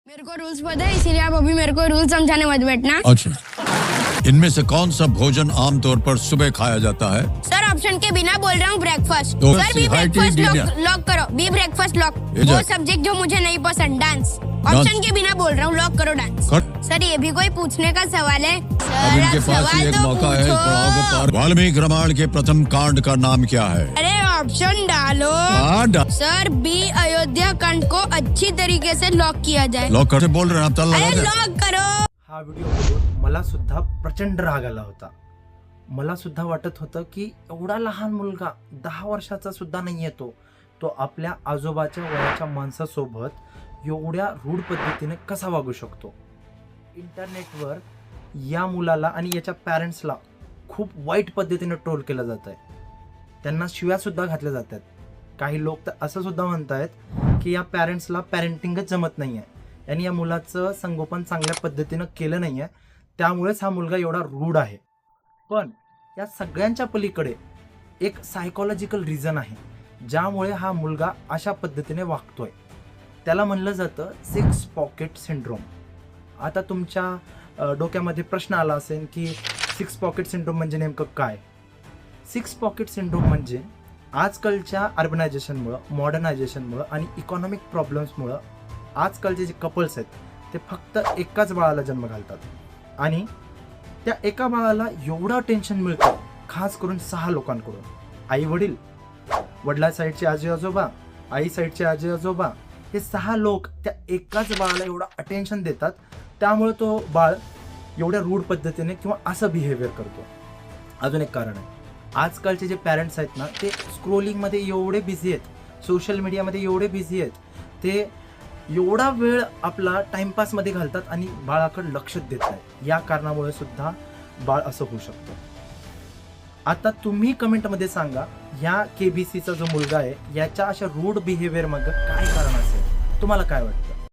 मेरे को रूल्स पता है, इसीलिए आप अभी मेरे को रूल समझाने मत बैठना। अच्छा, इनमें से कौन सा भोजन आमतौर पर सुबह खाया जाता है? सर ऑप्शन के बिना बोल रहा हूँ ब्रेकफास्ट। तो sir B high tea breakfast dinner. Lock करो, बी ब्रेकफास्ट लॉक। ये जा। वो सब्जेक्ट जो मुझे नहीं पसंद, डांस। ऑप्शन के बिना बोल रहा हूँ, लॉक करो डांस। सर ये भी कोई पूछने का सवाल है? अब सर इनके आप पास ही सवाल एक तो मौका है इस पूछो। पड़ाव को पार। वाल्मीकि रामायण के प्रथम कांड का नाम क्या है? अरे ऑप्शन डालो। सर बी अयोध्या कांड को अच्छी तरीके से लॉक किया जाए। लॉक करके बोल रहे हैं आप, चल लगा अरे दे। लॉक करो। हा व्हिडिओ बघून मला सुद्धा प्रचंड राग आला होता. मला सुद्धा वाटत होतं की एवढा लहान मुलगा 10 वर्षाचा सुद्धा नाही येतो तो आपल्या आजोबाच्या वयाच्या माणसासोबत एवढ्या रूढ पद्धतीने कसा वागू शकतो. इंटरनेटवर या मुलाला आणि याच्या पॅरेंट्सला खूप वाईट पद्धतीने ट्रोल केलं जात आहे. त्यांना शिव्या सुद्धा घातल्या जातात. काही लोक तर असं सुद्धा म्हणतायत की या पॅरेंट्सला पॅरेंटिंगच जमत नाही आहे, यांनी या मुलाचं संगोपन चांगल्या पद्धतीनं केलं नाही आहे, त्यामुळेच हा मुलगा एवढा रूढ आहे. पण या सगळ्यांच्या पलीकडे एक सायकोलॉजिकल रिझन आहे ज्यामुळे हा मुलगा अशा पद्धतीने वागतोय. त्याला म्हणलं जातं 6 पॉकेट सिंड्रोम. आता तुमच्या डोक्यामध्ये प्रश्न आला असेल की 6 पॉकेट सिंड्रोम म्हणजे नेमकं काय? 6 पॉकेट सिंड्रोम म्हणजे आजकालच्या अर्बनायझेशनमुळं, मॉडर्नायझेशनमुळं आणि इकॉनॉमिक प्रॉब्लेम्समुळं आजकालचे जे कपल्स आहेत ते फक्त एकाच बाळाला जन्म घालतात आणि त्या एका बाळाला एवढं टेन्शन मिळतं, खास करून 6 लोकांकडून. आई वडील, वडिला साईडचे आजी आजोबा, आई साईडचे आजी आजोबा, हे 6 लोक त्या एकाच बाळाला एवढं अटेन्शन देतात, त्यामुळे तो बाळ एवढ्या रूढ पद्धतीने किंवा असं बिहेवियर करतो. अजून एक कारण आहे, आजकालचे जे पॅरेंट्स आहेत ना ते स्क्रोलिंगमध्ये एवढे बिझी आहेत, सोशल मीडियामध्ये एवढे बिझी आहेत, ते एवढा वेळ आपला टाइमपासमध्ये घालतात आणि बाळाकडे लक्ष देत नाही. या कारणामुळे सुद्धा बाळ असं होऊ शकतं. आता तुम्ही कमेंटमध्ये सांगा, ह्या KBCचा जो मुलगा आहे याच्या अशा रूड बिहेवियर मग काय कारण असेल, तुम्हाला काय वाटतं?